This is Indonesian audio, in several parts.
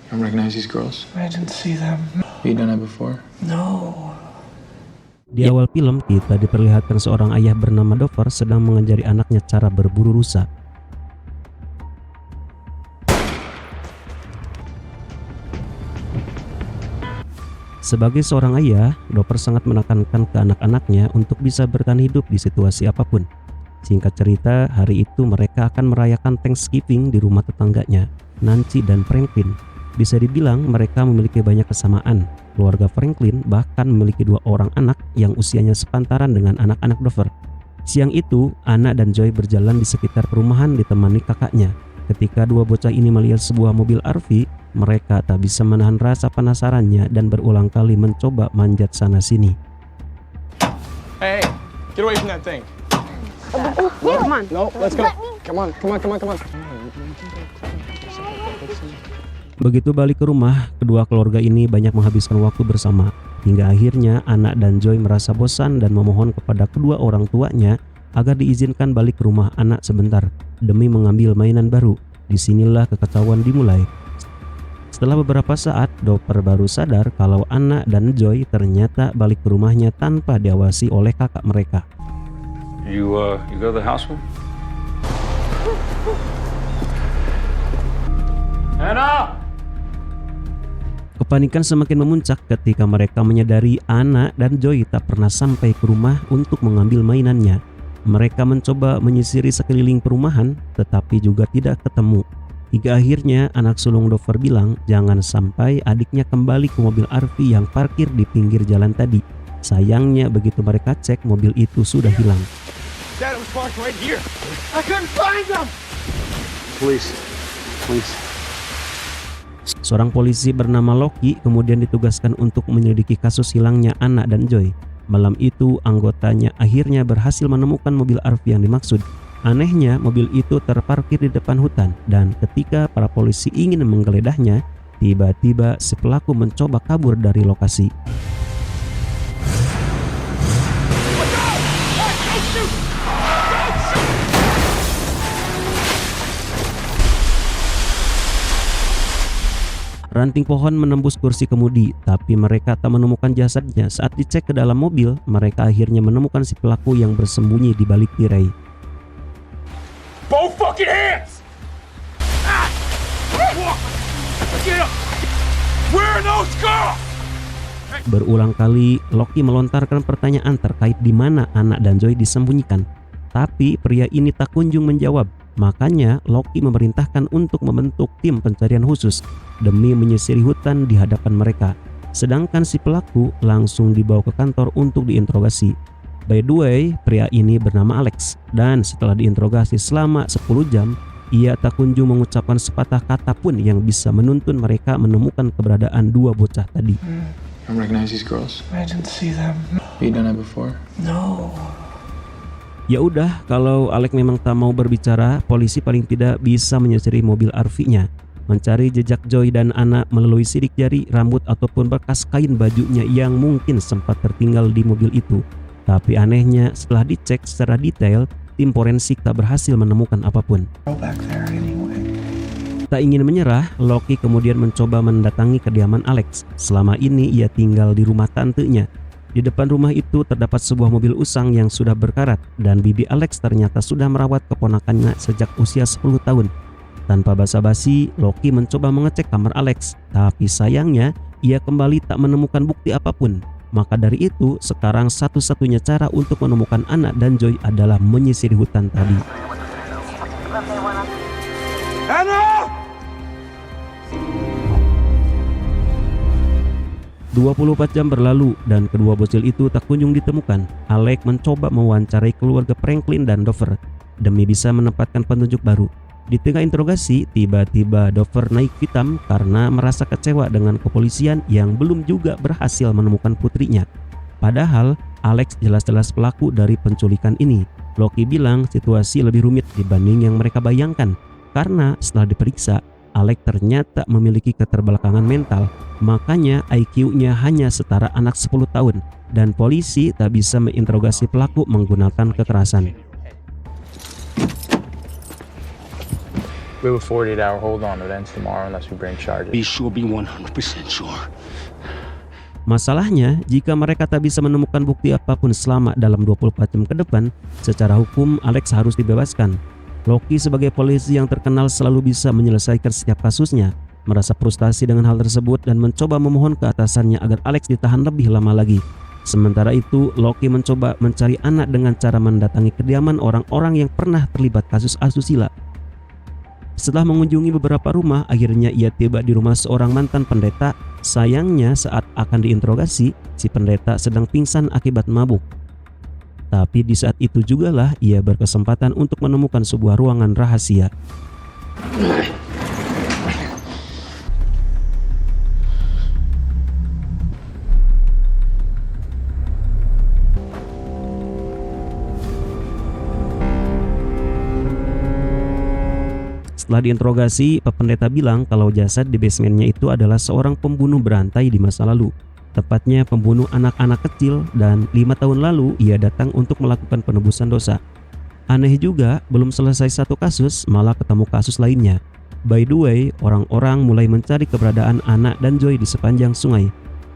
don't recognize these girls. I didn't see them. You done that before? No. Di awal film, kita diperlihatkan seorang ayah bernama Dover sedang mengajari anaknya cara berburu rusa. Sebagai seorang ayah, Dover sangat menekankan ke anak-anaknya untuk bisa bertahan hidup di situasi apapun. Singkat cerita, hari itu mereka akan merayakan Thanksgiving di rumah tetangganya, Nancy dan Franklin. Bisa dibilang mereka memiliki banyak kesamaan. Keluarga Franklin bahkan memiliki 2 orang anak yang usianya sepantaran dengan anak-anak Dover. Siang itu, Anna dan Joy berjalan di sekitar perumahan ditemani kakaknya. Ketika 2 bocah ini melihat sebuah mobil RV, mereka tak bisa menahan rasa penasarannya dan berulang kali mencoba manjat sana-sini. Hey, get away from that thing. Come on. No, let's go. Come on. Begitu balik ke rumah, kedua keluarga ini banyak menghabiskan waktu bersama. Hingga akhirnya Anna dan Joy merasa bosan dan memohon kepada kedua orang tuanya agar diizinkan balik ke rumah anak sebentar demi mengambil mainan baru. Disinilah kekacauan dimulai. Setelah beberapa saat, Dover baru sadar kalau Anna dan Joy ternyata balik ke rumahnya tanpa diawasi oleh kakak mereka. You go to the house one? Anna! Kepanikan semakin memuncak ketika mereka menyadari Anna dan Joy tak pernah sampai ke rumah untuk mengambil mainannya. Mereka mencoba menyisiri sekeliling perumahan, tetapi juga tidak ketemu. Hingga akhirnya anak sulung Dover bilang jangan sampai adiknya kembali ke mobil RV yang parkir di pinggir jalan tadi. Sayangnya begitu mereka cek, mobil itu sudah hilang. Dad, it was parked right here. I couldn't find them! Police. Seorang polisi bernama Loki kemudian ditugaskan untuk menyelidiki kasus hilangnya Anna dan Joy. Malam itu anggotanya akhirnya berhasil menemukan mobil RV yang dimaksud. Anehnya mobil itu terparkir di depan hutan dan ketika para polisi ingin menggeledahnya, tiba-tiba si pelaku mencoba kabur dari lokasi. Ranting pohon menembus kursi kemudi, tapi mereka tak menemukan jasadnya. Saat dicek ke dalam mobil, mereka akhirnya menemukan si pelaku yang bersembunyi di balik tirai. Both fucking hands! Ah! Get up! Where are those girls? Berulang kali, Loki melontarkan pertanyaan terkait di mana Anna dan Joy disembunyikan. Tapi pria ini tak kunjung menjawab. Makanya Loki memerintahkan untuk membentuk tim pencarian khusus demi menyisiri hutan di hadapan mereka. Sedangkan si pelaku langsung dibawa ke kantor untuk diinterogasi. By the way, pria ini bernama Alex dan setelah diinterogasi selama 10 jam, ia tak kunjung mengucapkan sepatah kata pun yang bisa menuntun mereka menemukan keberadaan 2 bocah tadi. I don't recognize these girls. I didn't see them. You done that before? No. Ya udah, kalau Alex memang tak mau berbicara, polisi paling tidak bisa menyisiri mobil RV-nya, mencari jejak Joy dan Anna melalui sidik jari, rambut ataupun bekas kain bajunya yang mungkin sempat tertinggal di mobil itu. Tapi anehnya, setelah dicek secara detail, tim forensik tak berhasil menemukan apapun. Go back there anyway. Tak ingin menyerah, Loki kemudian mencoba mendatangi kediaman Alex. Selama ini ia tinggal di rumah tantenya. Di depan rumah itu terdapat sebuah mobil usang yang sudah berkarat dan bibi Alex ternyata sudah merawat keponakannya sejak usia 10 tahun. Tanpa basa-basi, Loki mencoba mengecek kamar Alex, tapi sayangnya ia kembali tak menemukan bukti apapun. Maka dari itu, sekarang satu-satunya cara untuk menemukan Anna dan Joy adalah menyisiri hutan tadi. Anna! 24 jam berlalu dan kedua bocil itu tak kunjung ditemukan. Alex mencoba mewawancarai keluarga Franklin dan Dover demi bisa menempatkan petunjuk baru. Di tengah interogasi, tiba-tiba Dover naik pitam karena merasa kecewa dengan kepolisian yang belum juga berhasil menemukan putrinya. Padahal Alex jelas-jelas pelaku dari penculikan ini. Loki bilang situasi lebih rumit dibanding yang mereka bayangkan karena setelah diperiksa, Alex ternyata memiliki keterbelakangan mental, makanya IQ-nya hanya setara anak 10 tahun dan polisi tak bisa menginterogasi pelaku menggunakan kekerasan. We have a 48-hour hold on. It ends tomorrow unless we bring charges. Be 100% sure. Masalahnya, jika mereka tak bisa menemukan bukti apapun selama dalam 24 jam ke depan, secara hukum Alex harus dibebaskan. Loki sebagai polisi yang terkenal selalu bisa menyelesaikan setiap kasusnya, merasa frustasi dengan hal tersebut dan mencoba memohon ke atasannya agar Alex ditahan lebih lama lagi. Sementara itu, Loki mencoba mencari anak dengan cara mendatangi kediaman orang-orang yang pernah terlibat kasus asusila. Setelah mengunjungi beberapa rumah, akhirnya ia tiba di rumah seorang mantan pendeta. Sayangnya saat akan diinterogasi, si pendeta sedang pingsan akibat mabuk. Tapi di saat itu jugalah ia berkesempatan untuk menemukan sebuah ruangan rahasia. Setelah diinterogasi, Pak Pendeta bilang kalau jasad di basementnya itu adalah seorang pembunuh berantai di masa lalu. Tepatnya pembunuh anak-anak kecil, dan 5 tahun lalu ia datang untuk melakukan penebusan dosa. Aneh juga, belum selesai satu kasus malah ketemu kasus lainnya. By the way, orang-orang mulai mencari keberadaan anak dan Joy di sepanjang sungai.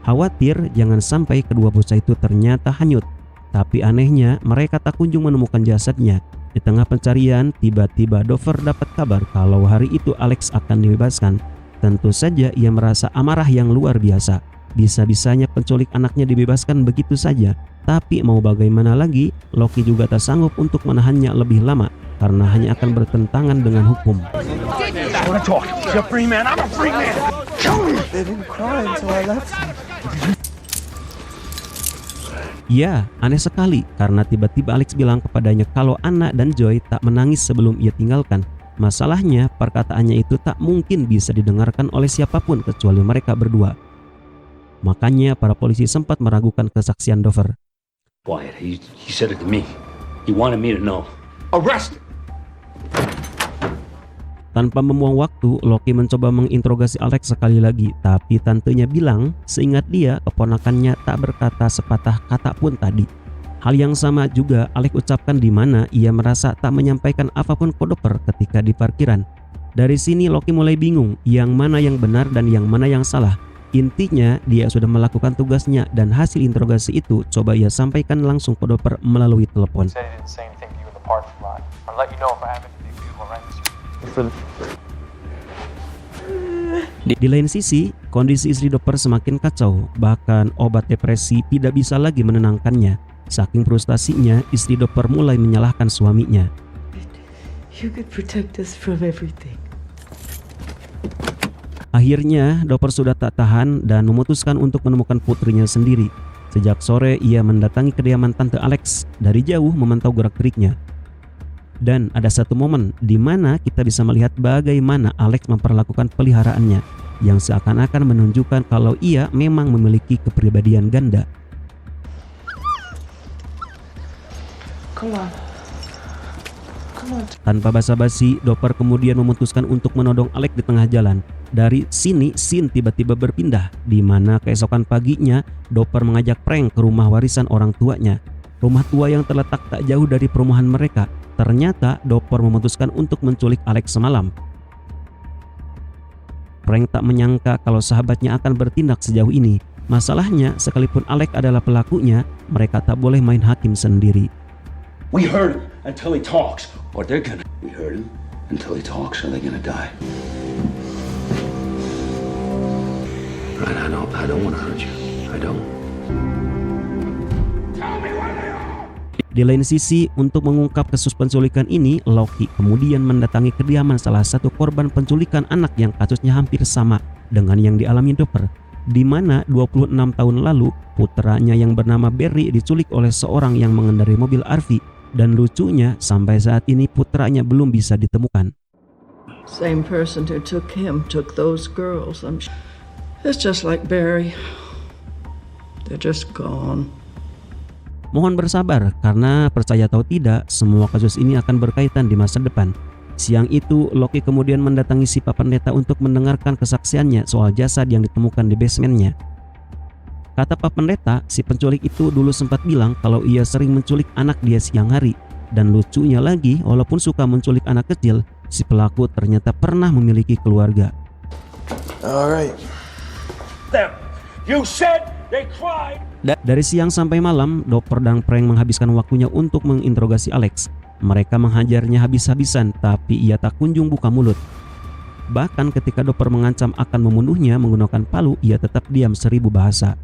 Khawatir jangan sampai kedua bocah itu ternyata hanyut. Tapi anehnya mereka tak kunjung menemukan jasadnya. Di tengah pencarian, tiba-tiba Dover dapat kabar kalau hari itu Alex akan dibebaskan. Tentu saja ia merasa amarah yang luar biasa. Bisa-bisanya penculik anaknya dibebaskan begitu saja. Tapi mau bagaimana lagi, Loki juga tak sanggup untuk menahannya lebih lama karena hanya akan bertentangan dengan hukum. I want to talk. You're a free man. I'm a free man. They didn't cry until I left them. Ya, aneh sekali karena tiba-tiba Alex bilang kepadanya kalau anak dan Joy tak menangis sebelum ia tinggalkan. Masalahnya, perkataannya itu tak mungkin bisa didengarkan oleh siapapun kecuali mereka berdua. Makanya para polisi sempat meragukan kesaksian Dover. Quiet. He said it to me. He wanted me to know. Arrest! Tanpa membuang waktu, Loki mencoba menginterogasi Alex sekali lagi, tapi tantenya bilang seingat dia keponakannya tak berkata sepatah kata pun tadi. Hal yang sama juga Alex ucapkan di mana ia merasa tak menyampaikan apapun ke Dover ketika di parkiran. Dari sini Loki mulai bingung yang mana yang benar dan yang mana yang salah. Intinya dia sudah melakukan tugasnya dan hasil interogasi itu coba ia sampaikan langsung ke Dover melalui telepon. Di lain sisi, kondisi istri Dover semakin kacau, bahkan obat depresi tidak bisa lagi menenangkannya. Saking frustasinya, istri Dover mulai menyalahkan suaminya. You could protect us from everything. Akhirnya, Dover sudah tak tahan dan memutuskan untuk menemukan putrinya sendiri. Sejak sore, ia mendatangi kediaman Tante Alex, dari jauh memantau gerak-geriknya. Dan ada satu momen di mana kita bisa melihat bagaimana Alex memperlakukan peliharaannya, yang seakan-akan menunjukkan kalau ia memang memiliki kepribadian ganda. Tanpa basa-basi, Dover kemudian memutuskan untuk menodong Alex di tengah jalan. Dari sini, scene tiba-tiba berpindah, di mana keesokan paginya Dover mengajak prank ke rumah warisan orang tuanya. Rumah tua yang terletak tak jauh dari perumahan mereka. Ternyata Dover memutuskan untuk menculik Alex semalam. Frank tak menyangka kalau sahabatnya akan bertindak sejauh ini. Masalahnya, sekalipun Alex adalah pelakunya, mereka tak boleh main hakim sendiri. We heard him until he talks, or they're gonna. We heard him until he talks, or they're gonna die. Right, I don't want to hurt you. I don't. Di lain sisi, untuk mengungkap kasus penculikan ini, Loki kemudian mendatangi kediaman salah satu korban penculikan anak yang kasusnya hampir sama dengan yang dialami Dover, di mana 26 tahun lalu putranya yang bernama Barry diculik oleh seorang yang mengendarai mobil RV, dan lucunya sampai saat ini putranya belum bisa ditemukan. Same person who took him took those girls. It's just like Barry. They're just gone. Mohon bersabar karena percaya atau tidak, semua kasus ini akan berkaitan di masa depan. Siang itu, Loki kemudian mendatangi si Pak Pendeta untuk mendengarkan kesaksiannya soal jasad yang ditemukan di basementnya. Kata Pak Pendeta, si penculik itu dulu sempat bilang kalau ia sering menculik anak dia siang hari. Dan lucunya lagi, walaupun suka menculik anak kecil, si pelaku ternyata pernah memiliki keluarga. All right. Them. You said they cried. Dari siang sampai malam, Dopper dan Frank menghabiskan waktunya untuk menginterogasi Alex. Mereka menghajarnya habis-habisan, tapi ia tak kunjung buka mulut. Bahkan ketika Dopper mengancam akan membunuhnya menggunakan palu, ia tetap diam 1000 bahasa.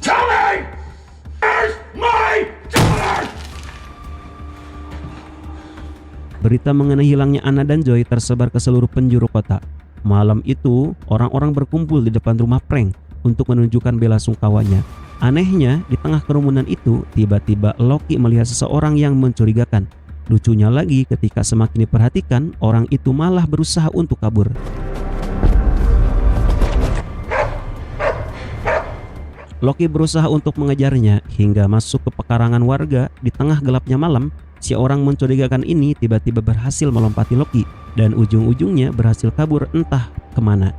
Tell me! Where's my daughter? Berita mengenai hilangnya Anna dan Joy tersebar ke seluruh penjuru kota. Malam itu, orang-orang berkumpul di depan rumah Frank untuk menunjukkan bela sungkawanya. Anehnya, di tengah kerumunan itu, tiba-tiba Loki melihat seseorang yang mencurigakan. Lucunya lagi, ketika semakin diperhatikan, orang itu malah berusaha untuk kabur. Loki berusaha untuk mengejarnya hingga masuk ke pekarangan warga. Di tengah gelapnya malam, si orang mencurigakan ini tiba-tiba berhasil melompati Loki dan ujung-ujungnya berhasil kabur entah kemana.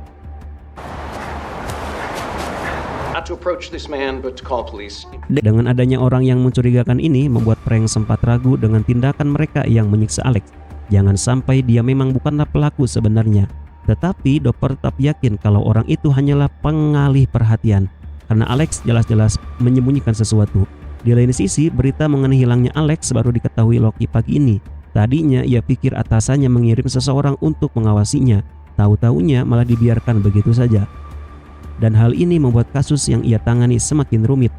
Not to approach this man, but to call police. Dengan adanya orang yang mencurigakan ini membuat Frank sempat ragu dengan tindakan mereka yang menyiksa Alex. Jangan sampai dia memang bukanlah pelaku sebenarnya. Tetapi Dopper tetap yakin kalau orang itu hanyalah pengalih perhatian, karena Alex jelas-jelas menyembunyikan sesuatu. Di lain sisi, berita mengenai hilangnya Alex baru diketahui Loki pagi ini. Tadinya ia pikir atasannya mengirim seseorang untuk mengawasinya. Tahu-taunya malah dibiarkan begitu saja. Dan hal ini membuat kasus yang ia tangani semakin rumit.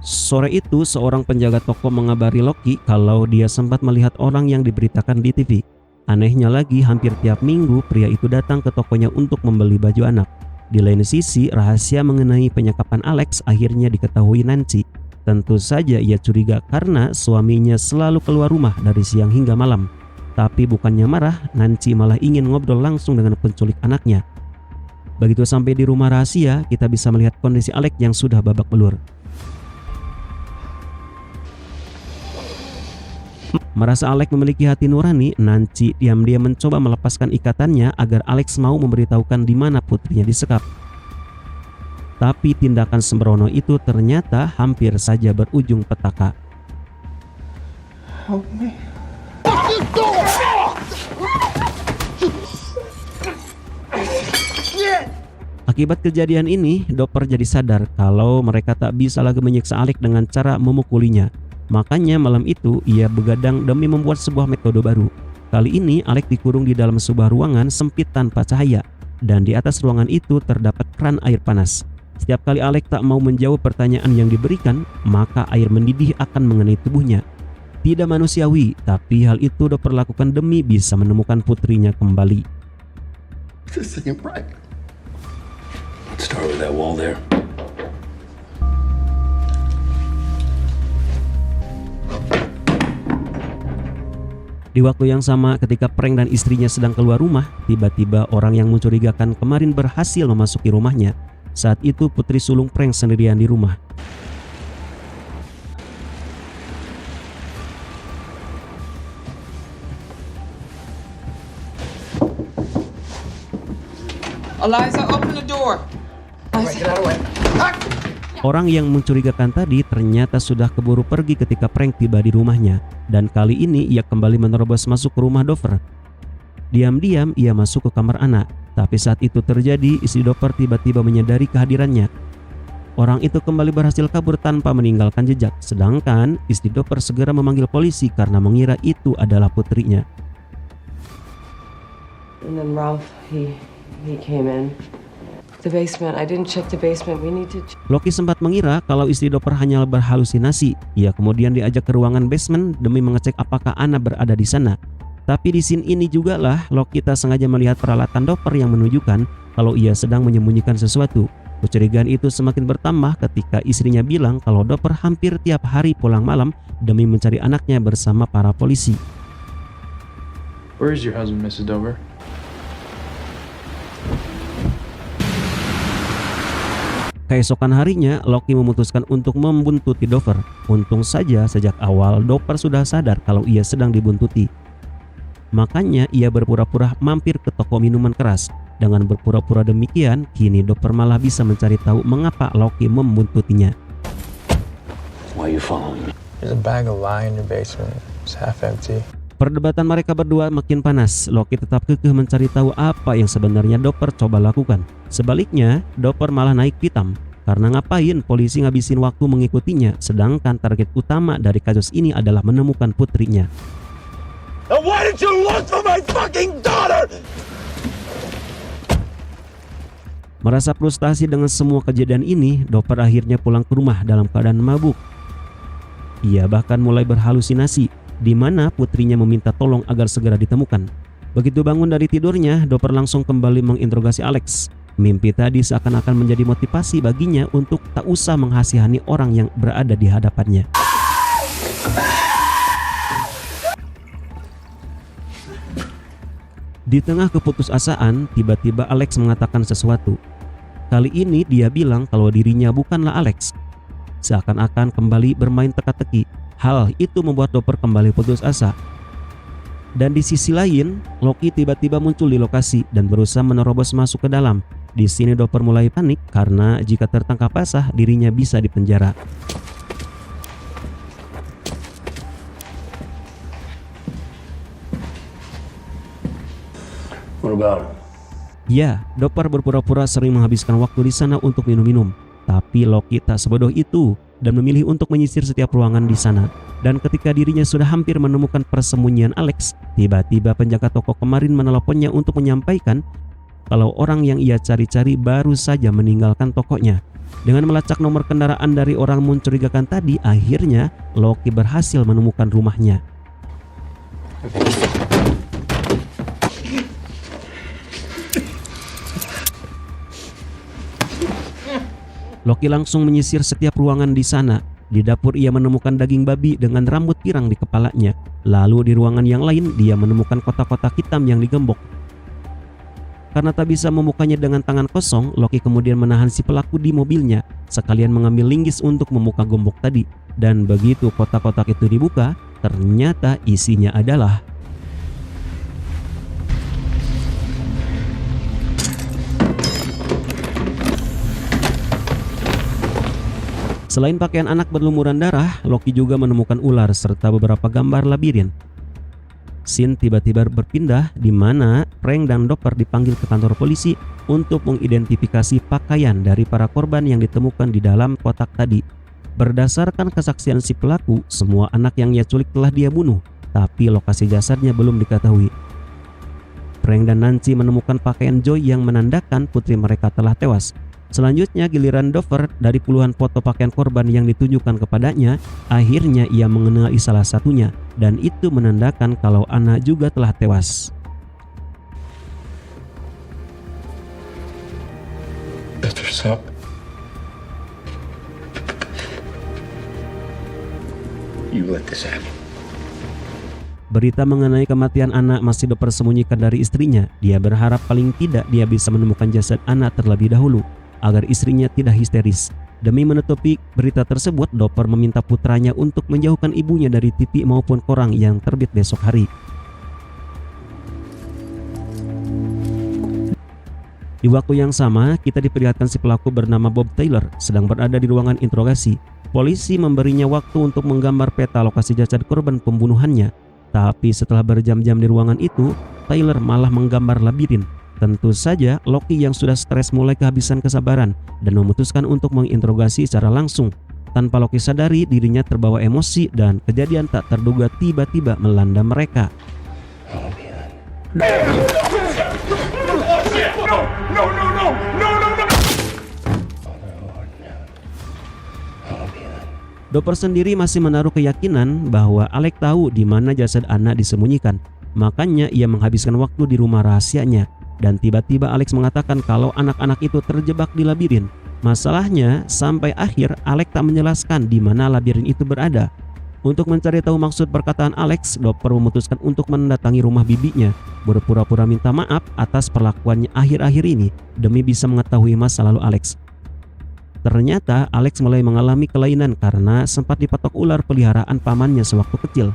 Sore itu, seorang penjaga toko mengabari Loki kalau dia sempat melihat orang yang diberitakan di TV. Anehnya lagi, hampir tiap minggu pria itu datang ke tokonya untuk membeli baju anak. Di lain sisi, rahasia mengenai penyekapan Alex akhirnya diketahui Nancy. Tentu saja ia curiga karena suaminya selalu keluar rumah dari siang hingga malam. Tapi bukannya marah, Nancy malah ingin ngobrol langsung dengan penculik anaknya. Begitu sampai di rumah rahasia, kita bisa melihat kondisi Alex yang sudah babak belur. Merasa Alex memiliki hati nurani, Nancy diam-diam mencoba melepaskan ikatannya agar Alex mau memberitahukan di mana putrinya disekap. Tapi tindakan sembrono itu ternyata hampir saja berujung petaka. Help me. Akibat kejadian ini, Dopper jadi sadar kalau mereka tak bisa lagi menyiksa Alex dengan cara memukulinya. Makanya malam itu ia begadang demi membuat sebuah metode baru. Kali ini Alex dikurung di dalam sebuah ruangan sempit tanpa cahaya, dan di atas ruangan itu terdapat keran air panas. Setiap kali Alex tak mau menjawab pertanyaan yang diberikan, maka air mendidih akan mengenai tubuhnya. Tidak manusiawi, tapi hal itu Dopper lakukan demi bisa menemukan putrinya kembali. This isn't right. Let's start with that wall there. Di waktu yang sama, ketika Frank dan istrinya sedang keluar rumah, tiba-tiba orang yang mencurigakan kemarin berhasil memasuki rumahnya. Saat itu putri sulung Frank sendirian di rumah. Eliza, open the door. Orang yang mencurigakan tadi ternyata sudah keburu pergi ketika Frank tiba di rumahnya. Dan kali ini ia kembali menerobos masuk ke rumah Dopper. Diam-diam ia masuk ke kamar Anna. Tapi saat itu terjadi, istri Dopper tiba-tiba menyadari kehadirannya. Orang itu kembali berhasil kabur tanpa meninggalkan jejak. Sedangkan istri Dopper segera memanggil polisi karena mengira itu adalah putrinya. And then Ralph, he came in. The basement. I didn't check the basement. We need to. Loki sempat mengira kalau istri Dopper hanya berhalusinasi. Ia kemudian diajak ke ruangan basement demi mengecek apakah Anna berada di sana. Tapi di scene ini juga lah Loki tak sengaja melihat peralatan Dopper yang menunjukkan kalau ia sedang menyembunyikan sesuatu. Kecurigaan itu semakin bertambah ketika istrinya bilang kalau Dopper hampir tiap hari pulang malam demi mencari anaknya bersama para polisi. Where is your husband, Mrs. Dover? Keesokan harinya, Loki memutuskan untuk membuntuti Dopper. Untung saja sejak awal Dopper sudah sadar kalau ia sedang dibuntuti. Makanya ia berpura-pura mampir ke toko minuman keras. Dengan berpura-pura demikian, kini Dopper malah bisa mencari tahu mengapa Loki membuntutinya. Why are you following me? There's a bag of lye in your basement. It's half empty. Perdebatan mereka berdua makin panas. Loki tetap kekeh mencari tahu apa yang sebenarnya Dopper coba lakukan. Sebaliknya, Dopper malah naik pitam. Karena ngapain polisi ngabisin waktu mengikutinya, sedangkan target utama dari kasus ini adalah menemukan putrinya. And why did you look for my fucking daughter? Merasa frustasi dengan semua kejadian ini, Dopper akhirnya pulang ke rumah dalam keadaan mabuk. Ia bahkan mulai berhalusinasi, di mana putrinya meminta tolong agar segera ditemukan. Begitu bangun dari tidurnya, Dopper langsung kembali menginterogasi Alex. Mimpi tadi seakan-akan menjadi motivasi baginya untuk tak usah menghasihani orang yang berada di hadapannya. Di tengah keputusasaan, tiba-tiba Alex mengatakan sesuatu. Kali ini dia bilang kalau dirinya bukanlah Alex. Seakan-akan kembali bermain teka-teki. Hal itu membuat Dopper kembali putus asa. Dan di sisi lain, Loki tiba-tiba muncul di lokasi dan berusaha menerobos masuk ke dalam. Di sini Dopper mulai panik karena jika tertangkap basah dirinya bisa dipenjara. What about him? Ya, Dopper berpura-pura sering menghabiskan waktu di sana untuk minum-minum. Tapi Loki tak sebodoh itu dan memilih untuk menyisir setiap ruangan di sana. Dan ketika dirinya sudah hampir menemukan persembunyian Alex, tiba-tiba penjaga toko kemarin meneleponnya untuk menyampaikan kalau orang yang ia cari-cari baru saja meninggalkan tokonya. Dengan melacak nomor kendaraan dari orang mencurigakan tadi, akhirnya Loki berhasil menemukan rumahnya. Loki langsung menyisir setiap ruangan di sana. Di dapur ia menemukan daging babi dengan rambut pirang di kepalanya. Lalu di ruangan yang lain dia menemukan kotak-kotak hitam yang digembok. Karena tak bisa membukanya dengan tangan kosong, Loki kemudian menahan si pelaku di mobilnya, sekalian mengambil linggis untuk membuka gembok tadi. Dan begitu kotak-kotak itu dibuka, ternyata isinya adalah selain pakaian anak berlumuran darah, Loki juga menemukan ular serta beberapa gambar labirin. Scene tiba-tiba berpindah di mana Frank dan Dopper dipanggil ke kantor polisi untuk mengidentifikasi pakaian dari para korban yang ditemukan di dalam kotak tadi. Berdasarkan kesaksian si pelaku, semua anak yang ia culik telah dia bunuh, tapi lokasi jasadnya belum diketahui. Frank dan Nancy menemukan pakaian Joy yang menandakan putri mereka telah tewas. Selanjutnya giliran Dopper. Dari puluhan foto pakaian korban yang ditunjukkan kepadanya, akhirnya ia mengenali salah satunya, dan itu menandakan kalau Anna juga telah tewas. That's what's up. You let this happen. Berita mengenai kematian Anna masih Dopper sembunyikan dari istrinya. Dia berharap paling tidak dia bisa menemukan jasad Anna terlebih dahulu, agar istrinya tidak histeris. Demi menutupi berita tersebut, Dopper meminta putranya untuk menjauhkan ibunya dari TV maupun koran yang terbit besok hari. Di waktu yang sama, kita diperlihatkan si pelaku bernama Bob Taylor sedang berada di ruangan interogasi. Polisi memberinya waktu untuk menggambar peta lokasi jasad korban pembunuhannya. Tapi setelah berjam-jam di ruangan itu, Taylor malah menggambar labirin. Tentu saja Loki yang sudah stres mulai kehabisan kesabaran dan memutuskan untuk menginterogasi secara langsung. Tanpa Loki sadari, dirinya terbawa emosi dan kejadian tak terduga tiba-tiba melanda mereka. Dopper sendiri masih menaruh keyakinan bahwa Alex tahu di mana jasad Anna disembunyikan. Makanya ia menghabiskan waktu di rumah rahasianya. Dan tiba-tiba Alex mengatakan kalau anak-anak itu terjebak di labirin. Masalahnya, sampai akhir Alex tak menjelaskan di mana labirin itu berada. Untuk mencari tahu maksud perkataan Alex, Dopper memutuskan untuk mendatangi rumah bibinya, berpura-pura minta maaf atas perlakuannya akhir-akhir ini demi bisa mengetahui masa lalu Alex. Ternyata Alex mulai mengalami kelainan karena sempat dipatok ular peliharaan pamannya sewaktu kecil.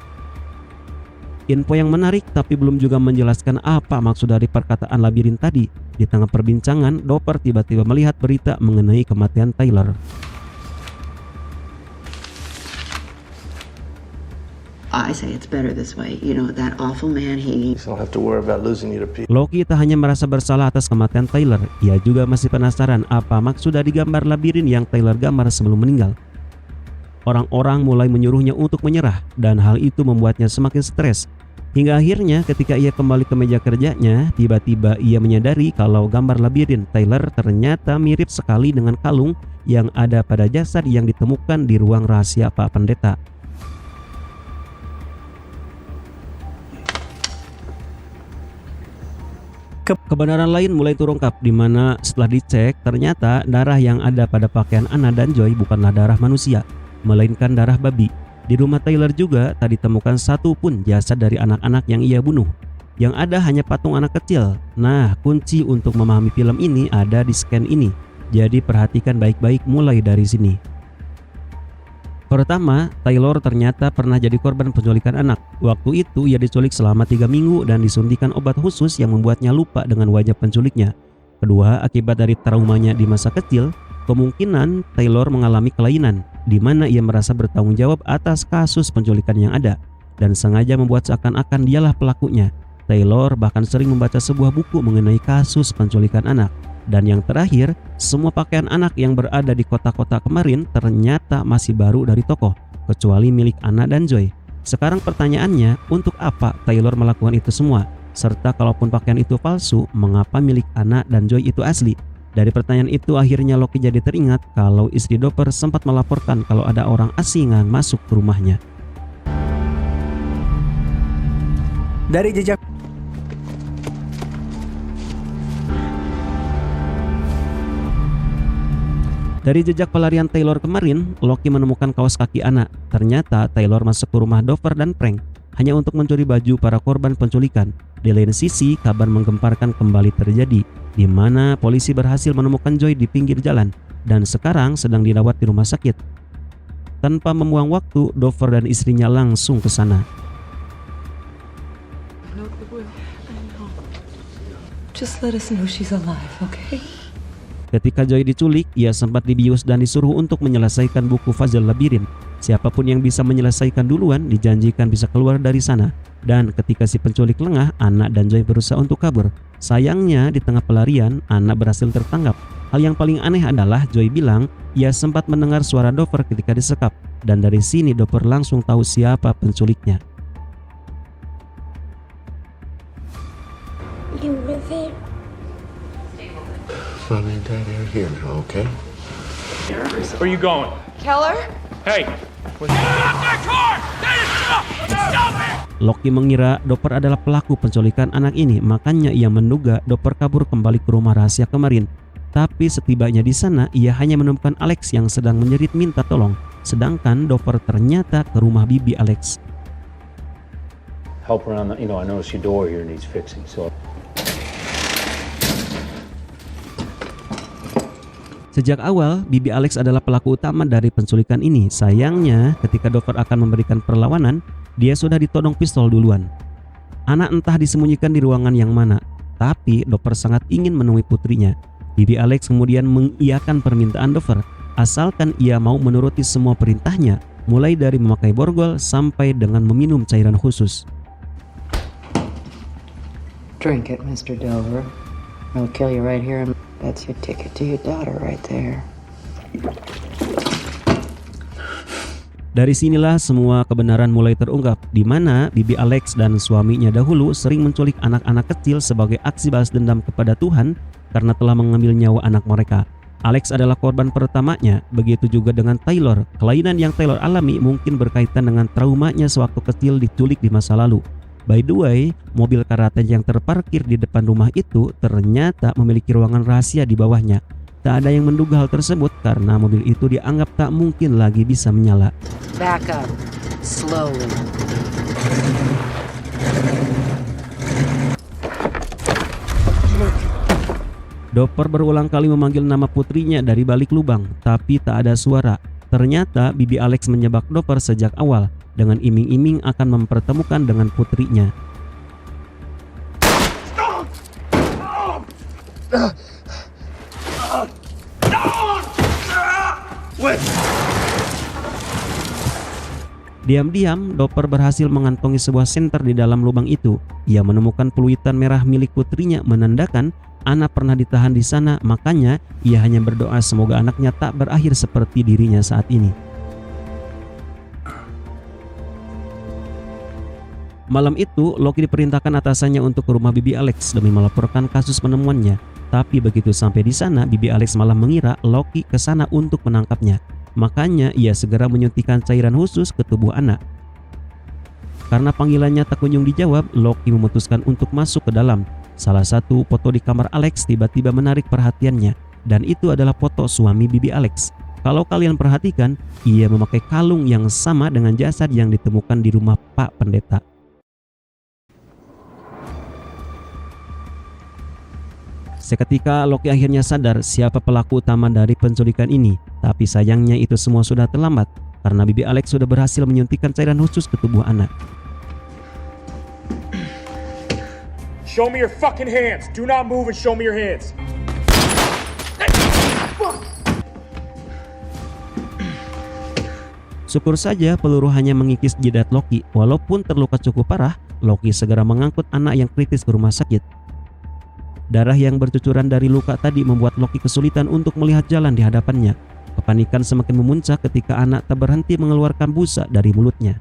Info yang menarik tapi belum juga menjelaskan apa maksud dari perkataan labirin tadi. Di tengah perbincangan, Dopper tiba-tiba melihat berita mengenai kematian Taylor. I say it's better this way. You know, that awful man, he... So I'll have to worry about losing you to people. Loki tak hanya merasa bersalah atas kematian Tyler, ia juga masih penasaran apa maksud dari gambar labirin yang Tyler gambar sebelum meninggal. Orang-orang mulai menyuruhnya untuk menyerah dan hal itu membuatnya semakin stres. Hingga akhirnya ketika ia kembali ke meja kerjanya, tiba-tiba ia menyadari kalau gambar labirin Tyler ternyata mirip sekali dengan kalung yang ada pada jasad yang ditemukan di ruang rahasia Pak Pendeta. Kebenaran lain mulai terungkap di mana setelah dicek ternyata darah yang ada pada pakaian Anna dan Joy bukanlah darah manusia, melainkan darah babi. Di rumah Tyler juga tak ditemukan satu pun jasad dari anak-anak yang ia bunuh. Yang ada hanya patung anak kecil. Nah, kunci untuk memahami film ini ada di scan ini. Jadi perhatikan baik-baik mulai dari sini. Pertama, Taylor ternyata pernah jadi korban penculikan anak. Waktu itu ia diculik selama 3 minggu dan disuntikan obat khusus yang membuatnya lupa dengan wajah penculiknya. Kedua, akibat dari traumanya di masa kecil, kemungkinan Taylor mengalami kelainan, di mana ia merasa bertanggung jawab atas kasus penculikan yang ada, dan sengaja membuat seakan-akan dialah pelakunya. Taylor bahkan sering membaca sebuah buku mengenai kasus penculikan anak. Dan yang terakhir, semua pakaian anak yang berada di kota-kota kemarin ternyata masih baru dari toko, kecuali milik Anna dan Joy. Sekarang pertanyaannya, untuk apa Taylor melakukan itu semua? Serta kalaupun pakaian itu palsu, mengapa milik Anna dan Joy itu asli? Dari pertanyaan itu akhirnya Loki jadi teringat kalau istri Dopper sempat melaporkan kalau ada orang asingan masuk ke rumahnya. Dari jejak Dari jejak pelarian Taylor kemarin, Loki menemukan kaos kaki Anna. Ternyata Taylor masuk ke rumah Dover dan Frank hanya untuk mencuri baju para korban penculikan. Di lain sisi, kabar menggemparkan kembali terjadi, di mana polisi berhasil menemukan Joy di pinggir jalan dan sekarang sedang dirawat di rumah sakit. Tanpa membuang waktu, Dover dan istrinya langsung ke sana. Just let us know she's alive, okay? Ketika Joy diculik, ia sempat dibius dan disuruh untuk menyelesaikan buku Puzzle Labirin. Siapapun yang bisa menyelesaikan duluan dijanjikan bisa keluar dari sana. Dan ketika si penculik lengah, Anna dan Joy berusaha untuk kabur. Sayangnya di tengah pelarian, Anna berhasil tertangkap. Hal yang paling aneh adalah Joy bilang ia sempat mendengar suara Dover ketika disekap. Dan dari sini Dover langsung tahu siapa penculiknya. You were there. Mommy and Dad are here now, okay? Where you going? Keller? Hey! Loki mengira Doper adalah pelaku penculikan anak ini, makanya ia menduga Doper kabur kembali ke rumah rahasia kemarin. Tapi setibanya di sana, ia hanya menemukan Alex yang sedang menjerit minta tolong. Sedangkan Doper ternyata ke rumah bibi Alex. Help around, I noticed your door here needs fixing, so... Sejak awal, bibi Alex adalah pelaku utama dari penculikan ini. Sayangnya, ketika Dover akan memberikan perlawanan, dia sudah ditodong pistol duluan. Anak entah disembunyikan di ruangan yang mana, tapi Dover sangat ingin menemui putrinya. Bibi Alex kemudian mengiyakan permintaan Dover, asalkan ia mau menuruti semua perintahnya, mulai dari memakai borgol sampai dengan meminum cairan khusus. Drink it, Mr. Dover. I'll kill you right here. That's your ticket to your daughter right there. Dari sinilah semua kebenaran mulai terungkap, di mana bibi Alex dan suaminya dahulu sering menculik anak-anak kecil sebagai aksi balas dendam kepada Tuhan karena telah mengambil nyawa anak mereka. Alex adalah korban pertamanya, begitu juga dengan Taylor. Kelainan yang Taylor alami mungkin berkaitan dengan traumanya sewaktu kecil diculik di masa lalu. By the way, mobil karate yang terparkir di depan rumah itu ternyata memiliki ruangan rahasia di bawahnya. Tak ada yang menduga hal tersebut karena mobil itu dianggap tak mungkin lagi bisa menyala. Back up, slowly. Doper berulang kali memanggil nama putrinya dari balik lubang, tapi tak ada suara. Ternyata bibi Alex menyebak Doper sejak awal, dengan iming-iming akan mempertemukan dengan putrinya. Diam-diam, Dopper berhasil mengantongi sebuah senter di dalam lubang itu. Ia menemukan peluitan merah milik putrinya, menandakan Anna pernah ditahan di sana. Makanya ia hanya berdoa semoga anaknya tak berakhir seperti dirinya saat ini. Malam itu, Loki diperintahkan atasannya untuk ke rumah Bibi Alex demi melaporkan kasus penemuannya. Tapi begitu sampai di sana, Bibi Alex malah mengira Loki ke sana untuk menangkapnya. Makanya ia segera menyuntikkan cairan khusus ke tubuh Anna. Karena panggilannya tak kunjung dijawab, Loki memutuskan untuk masuk ke dalam. Salah satu foto di kamar Alex tiba-tiba menarik perhatiannya, dan itu adalah foto suami Bibi Alex. Kalau kalian perhatikan, ia memakai kalung yang sama dengan jasad yang ditemukan di rumah Pak Pendeta. Seketika Loki akhirnya sadar siapa pelaku utama dari penculikan ini. Tapi sayangnya itu semua sudah terlambat karena Bibi Alex sudah berhasil menyuntikkan cairan khusus ke tubuh Anna. Show me your fucking hands. Do not move and show me your hands. Syukur saja peluru hanya mengikis jidat Loki. Walaupun terluka cukup parah, Loki segera mengangkut Anna yang kritis ke rumah sakit. Darah yang bercucuran dari luka tadi membuat Loki kesulitan untuk melihat jalan di hadapannya. Kepanikan semakin memuncak ketika Anna tak berhenti mengeluarkan busa dari mulutnya.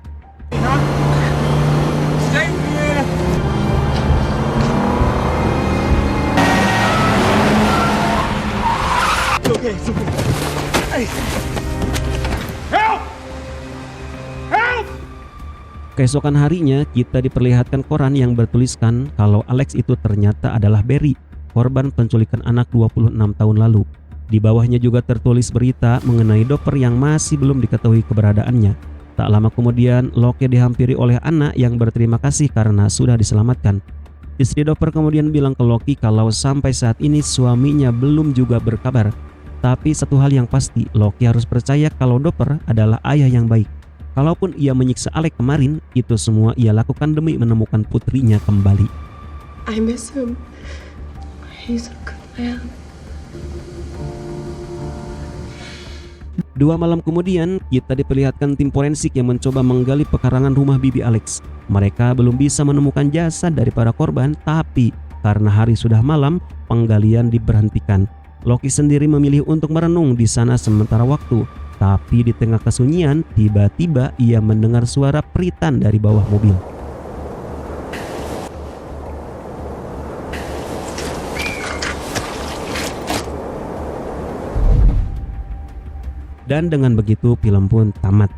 Keesokan harinya, kita diperlihatkan koran yang bertuliskan kalau Alex itu ternyata adalah Barry, korban penculikan anak 26 tahun lalu. Di bawahnya juga tertulis berita mengenai Dopper yang masih belum diketahui keberadaannya. Tak lama kemudian, Loki dihampiri oleh Anna yang berterima kasih karena sudah diselamatkan. Istri Dopper kemudian bilang ke Loki kalau sampai saat ini suaminya belum juga berkabar. Tapi satu hal yang pasti, Loki harus percaya kalau Dopper adalah ayah yang baik. Kalaupun ia menyiksa Alex kemarin, itu semua ia lakukan demi menemukan putrinya kembali. I miss him. He's a good man. 2 malam kemudian, kita diperlihatkan tim forensik yang mencoba menggali pekarangan rumah Bibi Alex. Mereka belum bisa menemukan jasad dari para korban, tapi karena hari sudah malam, penggalian diberhentikan. Loki sendiri memilih untuk merenung di sana sementara waktu. Tapi di tengah kesunyian, tiba-tiba ia mendengar suara peritan dari bawah mobil. Dan dengan begitu film pun tamat.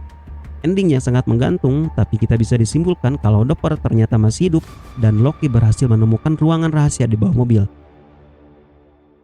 Endingnya sangat menggantung, tapi kita bisa disimpulkan kalau Dopper ternyata masih hidup dan Loki berhasil menemukan ruangan rahasia di bawah mobil.